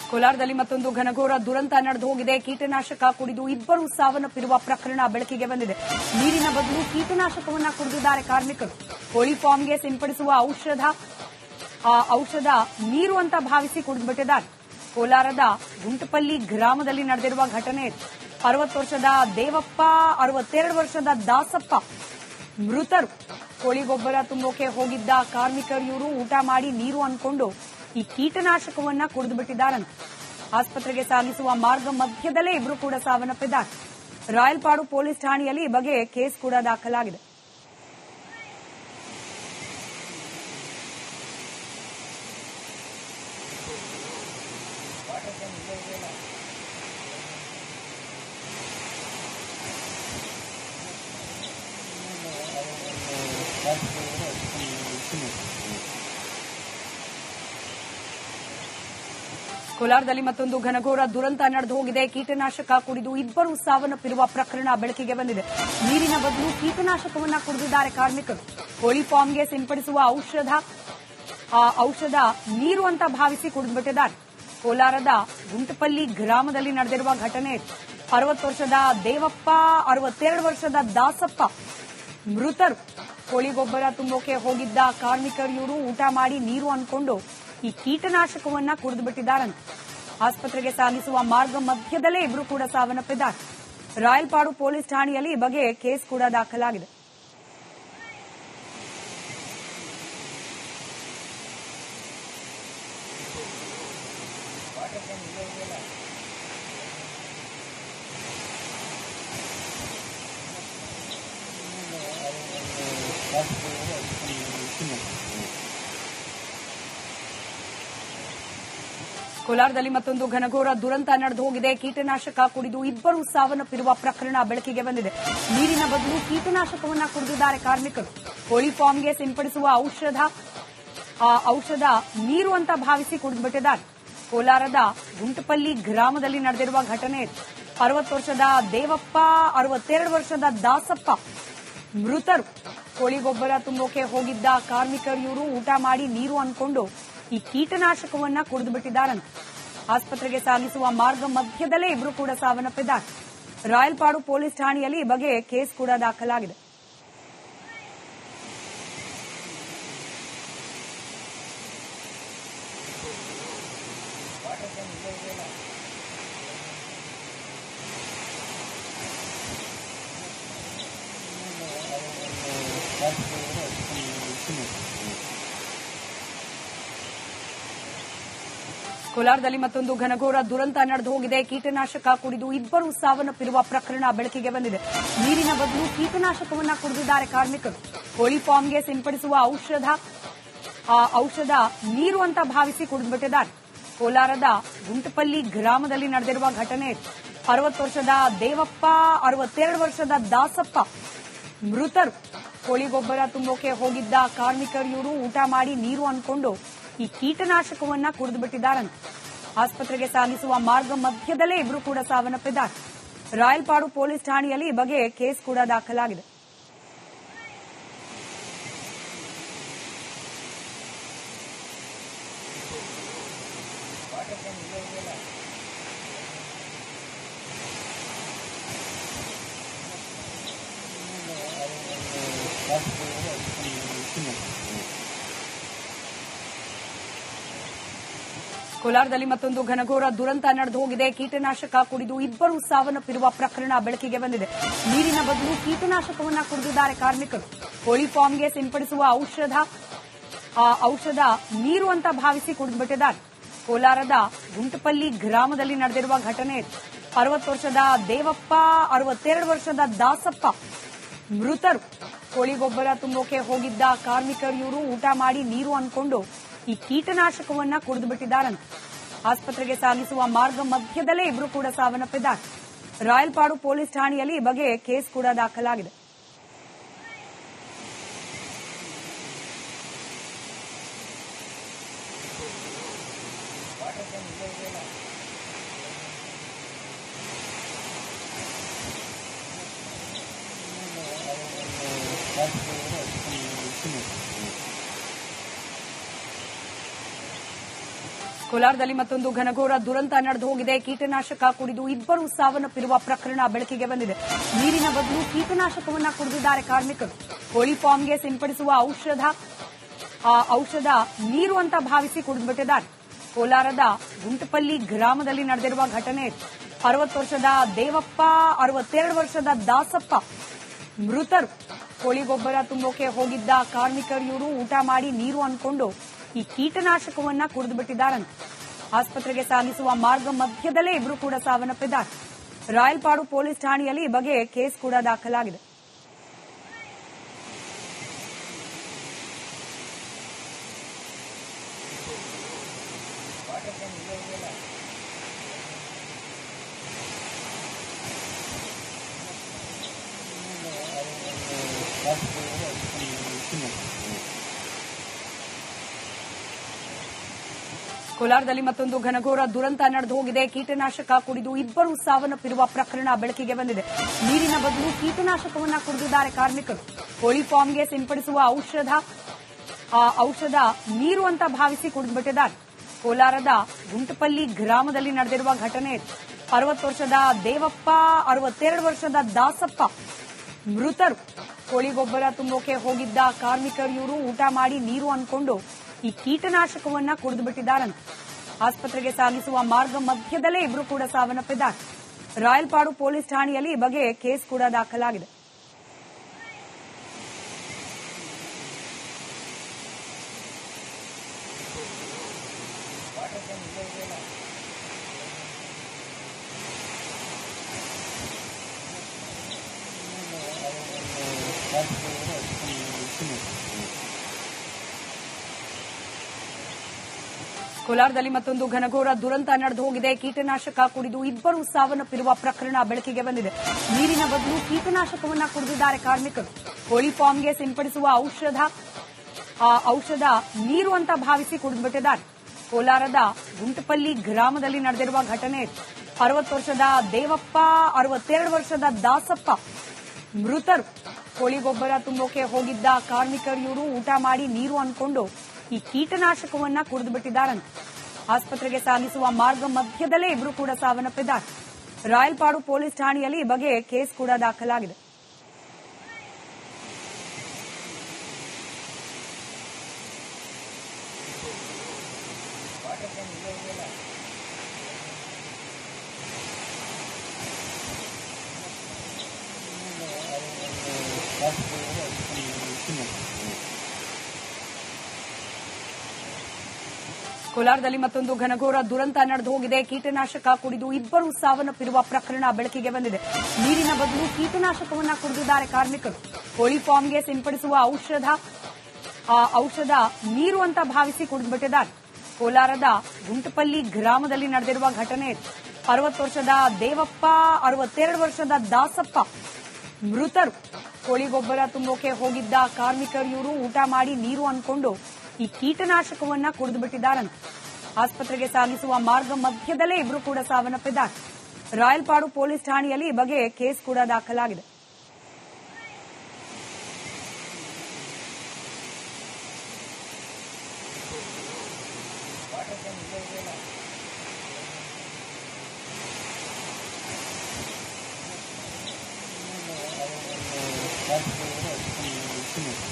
ಕೋಲಾರದಲ್ಲಿ ಮತ್ತೊಂದು ಘನಘೋರ ದುರಂತ ನಡೆದು ಹೋಗಿದೆ. ಕೀಟನಾಶಕ ಕುಡಿದು ಇಬ್ಬರು ಸಾವನ್ನಪ್ಪಿರುವ ಪ್ರಕರಣ ಬೆಳಕಿಗೆ ಬಂದಿದೆ. ನೀರಿನ ಬದಲು ಕೀಟನಾಶಕವನ್ನ ಕುಡಿದಿದ್ದಾರೆ ಕಾರ್ಮಿಕರು. ಕೋಳಿ ಫಾರ್ಮ್ಗೆ ಸಿಂಪಡಿಸುವ ಔಷಧ ನೀರು ಅಂತ ಭಾವಿಸಿ ಕುಡಿದುಬಿಟ್ಟಿದ್ದಾರೆ. ಕೋಲಾರದ ಗುಂಟಪಲ್ಲಿ ಗ್ರಾಮದಲ್ಲಿ ನಡೆದಿರುವ ಘಟನೆ. 60 ವರ್ಷದ ದೇವಪ್ಪ, 62 ವರ್ಷದ ದಾಸಪ್ಪ ಮೃತರು. ಕೋಳಿ ಗೊಬ್ಬರ ತುಂಬೋಕೆ ಹೋಗಿದ್ದ ಕಾರ್ಮಿಕರು ಇವರು ಊಟ ಮಾಡಿ ನೀರು ಅನ್ಕೊಂಡು ಈ ಕೀಟನಾಶಕವನ್ನ ಕುಡಿದುಬಿಟ್ಟಿದ್ದಾರಂತೆ. ಆಸ್ಪತ್ರೆಗೆ ಸಾಗಿಸುವ ಮಾರ್ಗ ಮಧ್ಯದಲ್ಲೇ ಇಬ್ಬರು ಕೂಡ ಸಾವನ್ನಪ್ಪಿದ್ದಾರೆ. ರಾಯಲಪಾಡು ಪೊಲೀಸ್ ಠಾಣೆಯಲ್ಲಿ ಈ ಬಗ್ಗೆ ಕೇಸ್ ಕೂಡ ದಾಖಲಾಗಿದೆ. ಕೋಲಾರದಲ್ಲಿ ಮತ್ತೊಂದು ಘನಘೋರ ದುರಂತ ನಡೆದು ಹೋಗಿದೆ. ಕೀಟನಾಶಕ ಕುಡಿದು ಇಬ್ಬರು ಸಾವನ್ನಪ್ಪಿರುವ ಪ್ರಕರಣ ಬೆಳಕಿಗೆ ಬಂದಿದೆ. ನೀರಿನ ಬದಲು ಕೀಟನಾಶಕವನ್ನ ಕುಡಿದಿದ್ದಾರೆ ಕಾರ್ಮಿಕರು. ಕೋಳಿ ಫಾರ್ಮ್ಗೆ ಸಿಂಪಡಿಸುವ ಔಷಧ ನೀರು ಅಂತ ಭಾವಿಸಿ ಕುಡಿದುಬಿಟ್ಟಿದ್ದಾರೆ. ಕೋಲಾರದ ಗುಂಟಪಲ್ಲಿ ಗ್ರಾಮದಲ್ಲಿ ನಡೆದಿರುವ ಘಟನೆ. 60 ವರ್ಷದ ದೇವಪ್ಪ, 62 ವರ್ಷದ ದಾಸಪ್ಪ ಮೃತರು. ಕೋಳಿ ಗೊಬ್ಬರ ತುಂಬೋಕೆ ಹೋಗಿದ್ದ ಕಾರ್ಮಿಕರು ಇವರು ಊಟ ಮಾಡಿ ನೀರು ಅನ್ಕೊಂಡು ಈ ಕೀಟನಾಶಕವನ್ನ ಕುಡಿದುಬಿಟ್ಟಿದ್ದಾರಂತೆ. ಆಸ್ಪತ್ರೆಗೆ ಸಾಗಿಸುವ ಮಾರ್ಗ ಮಧ್ಯದಲ್ಲೇ ಇಬ್ಬರು ಕೂಡ ಸಾವನ್ನಪ್ಪಿದ್ದಾರೆ. ರಾಯಲಪಾಡು ಪೊಲೀಸ್ ಠಾಣೆಯಲ್ಲಿ ಈ ಬಗ್ಗೆ ಕೇಸ್ ಕೂಡ ದಾಖಲಾಗಿದೆ. ಕೋಲಾರದಲ್ಲಿ ಮತ್ತೊಂದು ಘನಘೋರ ದುರಂತ ನಡೆದು ಹೋಗಿದೆ. ಕೀಟನಾಶಕ ಕುಡಿದು ಇಬ್ಬರು ಸಾವನ್ನಪ್ಪಿರುವ ಪ್ರಕರಣ ಬೆಳಕಿಗೆ ಬಂದಿದೆ. ನೀರಿನ ಬದಲು ಕೀಟನಾಶಕವನ್ನ ಕುಡಿದಿದ್ದಾರೆ ಕಾರ್ಮಿಕರು. ಕೋಳಿ ಫಾರ್ಮ್ಗೆ ಸಿಂಪಡಿಸುವ ಔಷಧ ನೀರು ಅಂತ ಭಾವಿಸಿ ಕುಡಿದುಬಿಟ್ಟಿದ್ದಾರೆ. ಕೋಲಾರದ ಗುಂಟಪಲ್ಲಿ ಗ್ರಾಮದಲ್ಲಿ ನಡೆದಿರುವ ಘಟನೆ. 60 ವರ್ಷದ ದೇವಪ್ಪ, 62 ವರ್ಷದ ದಾಸಪ್ಪ ಮೃತರು. ಕೋಳಿ ಗೊಬ್ಬರ ತುಂಬೋಕೆ ಹೋಗಿದ್ದ ಕಾರ್ಮಿಕರು ಇವರು ಊಟ ಮಾಡಿ ನೀರು ಅನ್ಕೊಂಡು ಈ ಕೀಟನಾಶಕವನ್ನ ಕುಡಿದುಬಿಟ್ಟಿದ್ದಾರಂತೆ. ಆಸ್ಪತ್ರೆಗೆ ಸಾಗಿಸುವ ಮಾರ್ಗ ಮಧ್ಯದಲ್ಲೇ ಇಬ್ಬರು ಕೂಡ ಸಾವನ್ನಪ್ಪಿದ್ದಾರೆ. ರಾಯಲಪಾಡು ಪೊಲೀಸ್ ಠಾಣೆಯಲ್ಲಿ ಈ ಬಗ್ಗೆ ಕೇಸ್ ಕೂಡ ದಾಖಲಾಗಿದೆ. ಕೋಲಾರದಲ್ಲಿ ಮತ್ತೊಂದು ಘನಘೋರ ದುರಂತ ನಡೆದು ಹೋಗಿದೆ. ಕೀಟನಾಶಕ ಕುಡಿದು ಇಬ್ಬರು ಸಾವನ್ನಪ್ಪಿರುವ ಪ್ರಕರಣ ಬೆಳಕಿಗೆ ಬಂದಿದೆ. ನೀರಿನ ಬದಲು ಕೀಟನಾಶಕವನ್ನ ಕುಡಿದಿದ್ದಾರೆ ಕಾರ್ಮಿಕರು. ಕೋಳಿ ಫಾರ್ಮ್ಗೆ ಸಿಂಪಡಿಸುವ ಔಷಧ ನೀರು ಅಂತ ಭಾವಿಸಿ ಕುಡಿದುಬಿಟ್ಟಿದ್ದಾರೆ. ಕೋಲಾರದ ಗುಂಟಪಲ್ಲಿ ಗ್ರಾಮದಲ್ಲಿ ನಡೆದಿರುವ ಘಟನೆ. 60 ವರ್ಷದ ದೇವಪ್ಪ, 62 ವರ್ಷದ ದಾಸಪ್ಪ ಮೃತರು. ಕೋಳಿ ಗೊಬ್ಬರ ತುಂಬೋಕೆ ಹೋಗಿದ್ದ ಕಾರ್ಮಿಕರು ಇವರು ಊಟ ಮಾಡಿ ನೀರು ಅನ್ಕೊಂಡು ಈ ಕೀಟನಾಶಕವನ್ನ ಕುಡಿದುಬಿಟ್ಟಿದ್ದಾರಂತೆ. ಆಸ್ಪತ್ರೆಗೆ ಸಾಗಿಸುವ ಮಾರ್ಗ ಮಧ್ಯದಲ್ಲೇ ಇಬ್ಬರು ಕೂಡ ಸಾವನ್ನಪ್ಪಿದ್ದಾರೆ. ರಾಯಲಪಾಡು ಪೊಲೀಸ್ ಠಾಣೆಯಲ್ಲಿ ಈ ಬಗ್ಗೆ ಕೇಸ್ ಕೂಡ ದಾಖಲಾಗಿದೆ. ಕೋಲಾರದಲ್ಲಿ ಮತ್ತೊಂದು ಘನಘೋರ ದುರಂತ ನಡೆದು ಹೋಗಿದೆ. ಕೀಟನಾಶಕ ಕುಡಿದು ಇಬ್ಬರು ಸಾವನ್ನಪ್ಪಿರುವ ಪ್ರಕರಣ ಬೆಳಕಿಗೆ ಬಂದಿದೆ. ನೀರಿನ ಬದಲು ಕೀಟನಾಶಕವನ್ನ ಕುಡಿದಿದ್ದಾರೆ ಕಾರ್ಮಿಕರು. ಕೋಳಿ ಫಾರ್ಮ್ಗೆ ಸಿಂಪಡಿಸುವ ಔಷಧ ನೀರು ಅಂತ ಭಾವಿಸಿ ಕುಡಿದುಬಿಟ್ಟಿದ್ದಾರೆ. ಕೋಲಾರದ ಗುಂಟಪಲ್ಲಿ ಗ್ರಾಮದಲ್ಲಿ ನಡೆದಿರುವ ಘಟನೆ. 60 ವರ್ಷದ ದೇವಪ್ಪ, 62 ವರ್ಷದ ದಾಸಪ್ಪ ಮೃತರು. ಕೋಳಿ ಗೊಬ್ಬರ ತುಂಬೋಕೆ ಹೋಗಿದ್ದ ಕಾರ್ಮಿಕರು ಇವರು ಊಟ ಮಾಡಿ ನೀರು ಅನ್ಕೊಂಡು ಈ ಕೀಟನಾಶಕವನ್ನ ಕುಡಿದುಬಿಟ್ಟಿದ್ದಾರಂತೆ. ಆಸ್ಪತ್ರೆಗೆ ಸಾಗಿಸುವ ಮಾರ್ಗ ಮಧ್ಯದಲ್ಲೇ ಇಬ್ಬರು ಕೂಡ ಸಾವನ್ನಪ್ಪಿದ್ದಾರೆ. ರಾಯಲಪಾಡು ಪೊಲೀಸ್ ಠಾಣೆಯಲ್ಲಿ ಈ ಬಗ್ಗೆ ಕೇಸ್ ಕೂಡ ದಾಖಲಾಗಿದೆ. ಕೋಲಾರದಲ್ಲಿ ಮತ್ತೊಂದು ಘನಘೋರ ದುರಂತ ನಡೆದು ಹೋಗಿದೆ. ಕೀಟನಾಶಕ ಕುಡಿದು ಇಬ್ಬರು ಸಾವನ್ನಪ್ಪಿರುವ ಪ್ರಕರಣ ಬೆಳಕಿಗೆ ಬಂದಿದೆ. ನೀರಿನ ಬದಲು ಕೀಟನಾಶಕವನ್ನ ಕುಡಿದಿದ್ದಾರೆ ಕಾರ್ಮಿಕರು. ಕೋಳಿ ಫಾರ್ಮ್ಗೆ ಸಿಂಪಡಿಸುವ ಔಷಧ ನೀರು ಅಂತ ಭಾವಿಸಿ ಕುಡಿದುಬಿಟ್ಟಿದ್ದಾರೆ. ಕೋಲಾರದ ಗುಂಟಪಲ್ಲಿ ಗ್ರಾಮದಲ್ಲಿ ನಡೆದಿರುವ ಘಟನೆ. 60 ವರ್ಷದ ದೇವಪ್ಪ, 62 ವರ್ಷದ ದಾಸಪ್ಪ ಮೃತರು. ಕೋಳಿ ಗೊಬ್ಬರ ತುಂಬೋಕೆ ಹೋಗಿದ್ದ ಕಾರ್ಮಿಕರು ಇವರು ಊಟ ಮಾಡಿ ನೀರು ಅನ್ಕೊಂಡು ಈ ಕೀಟನಾಶಕವನ್ನ ಕುಡಿದುಬಿಟ್ಟಿದ್ದಾರಂತೆ. ಆಸ್ಪತ್ರೆಗೆ ಸಾಗಿಸುವ ಮಾರ್ಗ ಮಧ್ಯದಲ್ಲೇ ಇಬ್ಬರು ಕೂಡ ಸಾವನ್ನಪ್ಪಿದ್ದಾರೆ. ರಾಯಲಪಾಡು ಪೊಲೀಸ್ ಠಾಣೆಯಲ್ಲಿ ಈ ಬಗ್ಗೆ ಕೇಸ್ ಕೂಡ ದಾಖಲಾಗಿದೆ. ಕೋಲಾರದಲ್ಲಿ ಮತ್ತೊಂದು ಘನಘೋರ ದುರಂತ ನಡೆದು ಹೋಗಿದೆ. ಕೀಟನಾಶಕ ಕುಡಿದು ಇಬ್ಬರು ಸಾವನ್ನಪ್ಪಿರುವ ಪ್ರಕರಣ ಬೆಳಕಿಗೆ ಬಂದಿದೆ. ನೀರಿನ ಬದಲು ಕೀಟನಾಶಕವನ್ನ ಕುಡಿದಿದ್ದಾರೆ ಕಾರ್ಮಿಕರು. ಕೋಳಿ ಫಾರ್ಮ್ಗೆ ಸಿಂಪಡಿಸುವ ಔಷಧ ನೀರು ಅಂತ ಭಾವಿಸಿ ಕುಡಿದುಬಿಟ್ಟಿದ್ದಾರೆ. ಕೋಲಾರದ ಗುಂಟಪಲ್ಲಿ ಗ್ರಾಮದಲ್ಲಿ ನಡೆದಿರುವ ಘಟನೆ. 60 ವರ್ಷದ ದೇವಪ್ಪ, 62 ವರ್ಷದ ದಾಸಪ್ಪ ಮೃತರು. ಕೋಳಿ ಗೊಬ್ಬರ ತುಂಬೋಕೆ ಹೋಗಿದ್ದ ಕಾರ್ಮಿಕರು ಇವರು ಊಟ ಮಾಡಿ ನೀರು ಅನ್ಕೊಂಡು ಈ ಕೀಟನಾಶಕವನ್ನ ಕುಡಿದುಬಿಟ್ಟಿದ್ದಾರಂತೆ. ಆಸ್ಪತ್ರೆಗೆ ಸಾಗಿಸುವ ಮಾರ್ಗ ಮಧ್ಯದಲ್ಲೇ ಇಬ್ಬರು ಕೂಡ ಸಾವನ್ನಪ್ಪಿದ್ದಾರೆ. ರಾಯಲಪಾಡು ಪೊಲೀಸ್ ಠಾಣೆಯಲ್ಲಿ ಈ ಬಗ್ಗೆ ಕೇಸ್ ಕೂಡ ದಾಖಲಾಗಿದೆ. ಕೋಲಾರದಲ್ಲಿ ಮತ್ತೊಂದು ಘನಘೋರ ದುರಂತ ನಡೆದು ಹೋಗಿದೆ. ಕೀಟನಾಶಕ ಕುಡಿದು ಇಬ್ಬರು ಸಾವನ್ನಪ್ಪಿರುವ ಪ್ರಕರಣ ಬೆಳಕಿಗೆ ಬಂದಿದೆ. ನೀರಿನ ಬದಲು ಕೀಟನಾಶಕವನ್ನ ಕುಡಿದಿದ್ದಾರೆ ಕಾರ್ಮಿಕರು. ಕೋಳಿ ಫಾರ್ಮ್ಗೆ ಸಿಂಪಡಿಸುವ ಔಷಧ ನೀರು ಅಂತ ಭಾವಿಸಿ ಕುಡಿದುಬಿಟ್ಟಿದ್ದಾರೆ. ಕೋಲಾರದ ಗುಂಟಪಲ್ಲಿ ಗ್ರಾಮದಲ್ಲಿ ನಡೆದಿರುವ ಘಟನೆ. 60 ವರ್ಷದ ದೇವಪ್ಪ, 62 ವರ್ಷದ ದಾಸಪ್ಪ ಮೃತರು. ಕೋಳಿ ಗೊಬ್ಬರ ತುಂಬೋಕೆ ಹೋಗಿದ್ದ ಕಾರ್ಮಿಕರು ಇವರು ಊಟ ಮಾಡಿ ನೀರು ಅನ್ಕೊಂಡು ಈ ಕೀಟನಾಶಕವನ್ನ ಕುಡಿದುಬಿಟ್ಟಿದ್ದಾರಂತೆ. ಆಸ್ಪತ್ರೆಗೆ ಸಾಗಿಸುವ ಮಾರ್ಗ ಮಧ್ಯದಲ್ಲೇ ಇಬ್ಬರು ಕೂಡ ಸಾವನ್ನಪ್ಪಿದ್ದಾರೆ. ರಾಯಲಪಾಡು ಪೊಲೀಸ್ ಠಾಣೆಯಲ್ಲಿ ಈ ಬಗ್ಗೆ ಕೇಸ್ ಕೂಡ ದಾಖಲಾಗಿದೆ. ಕೋಲಾರದಲ್ಲಿ ಮತ್ತೊಂದು ಘನಘೋರ ದುರಂತ ನಡೆದು ಹೋಗಿದೆ. ಕೀಟನಾಶಕ ಕುಡಿದು ಇಬ್ಬರು ಸಾವನ್ನಪ್ಪಿರುವ ಪ್ರಕರಣ ಬೆಳಕಿಗೆ ಬಂದಿದೆ. ನೀರಿನ ಬದಲು ಕೀಟನಾಶಕವನ್ನ ಕುಡಿದಿದ್ದಾರೆ ಕಾರ್ಮಿಕರು. ಕೋಳಿ ಫಾರ್ಮ್ಗೆ ಸಿಂಪಡಿಸುವ ಔಷಧ ನೀರು ಅಂತ ಭಾವಿಸಿ ಕುಡಿದುಬಿಟ್ಟಿದ್ದಾರೆ. ಕೋಲಾರದ ಗುಂಟಪಲ್ಲಿ ಗ್ರಾಮದಲ್ಲಿ ನಡೆದಿರುವ ಘಟನೆ. 60 ವರ್ಷದ ದೇವಪ್ಪ, 62 ವರ್ಷದ ದಾಸಪ್ಪ ಮೃತರು. ಕೋಳಿ ಗೊಬ್ಬರ ತುಂಬೋಕೆ ಹೋಗಿದ್ದ ಕಾರ್ಮಿಕರು ಇವರು ಊಟ ಮಾಡಿ ನೀರು ಅನ್ಕೊಂಡು ಈ ಕೀಟನಾಶಕವನ್ನ ಕುಡಿದುಬಿಟ್ಟಿದ್ದಾರಂತೆ. ಆಸ್ಪತ್ರೆಗೆ ಸಾಗಿಸುವ ಮಾರ್ಗ ಮಧ್ಯದಲ್ಲೇ ಇಬ್ಬರು ಕೂಡ ಸಾವನ್ನಪ್ಪಿದ್ದಾರೆ. ರಾಯಲಪಾಡು ಪೊಲೀಸ್ ಠಾಣೆಯಲ್ಲಿ ಈ ಬಗ್ಗೆ ಕೇಸ್ ಕೂಡ ದಾಖಲಾಗಿದೆ. Thank you.